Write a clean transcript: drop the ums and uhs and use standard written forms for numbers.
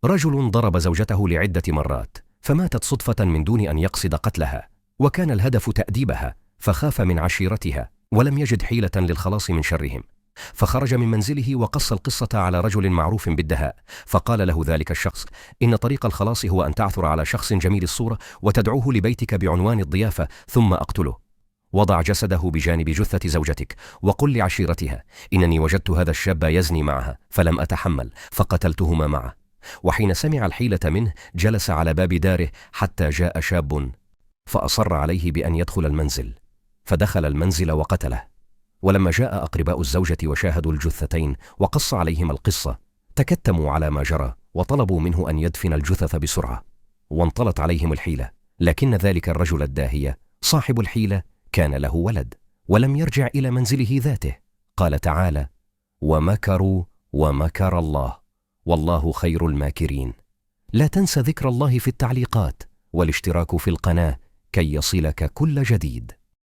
رجل ضرب زوجته لعدة مرات فماتت صدفة من دون أن يقصد قتلها، وكان الهدف تأديبها، فخاف من عشيرتها ولم يجد حيلة للخلاص من شرهم، فخرج من منزله وقص القصة على رجل معروف بالدهاء، فقال له ذلك الشخص: إن طريق الخلاص هو أن تعثر على شخص جميل الصورة وتدعوه لبيتك بعنوان الضيافة ثم أقتله. وضع جسده بجانب جثة زوجتك وقل لعشيرتها: إنني وجدت هذا الشاب يزني معها فلم أتحمل فقتلتهما معه. وحين سمع الحيلة منه جلس على باب داره حتى جاء شاب فأصر عليه بأن يدخل المنزل، فدخل المنزل وقتله. ولما جاء أقرباء الزوجة وشاهدوا الجثتين وقص عليهم القصة تكتموا على ما جرى وطلبوا منه أن يدفن الجثث بسرعة، وانطلت عليهم الحيلة. لكن ذلك الرجل الداهية صاحب الحيلة كان له ولد ولم يرجع إلى منزله ذاته. قال تعالى: ومكروا ومكر الله والله خير الماكرين. لا تنسى ذكر الله في التعليقات والاشتراك في القناة كي يصلك كل جديد.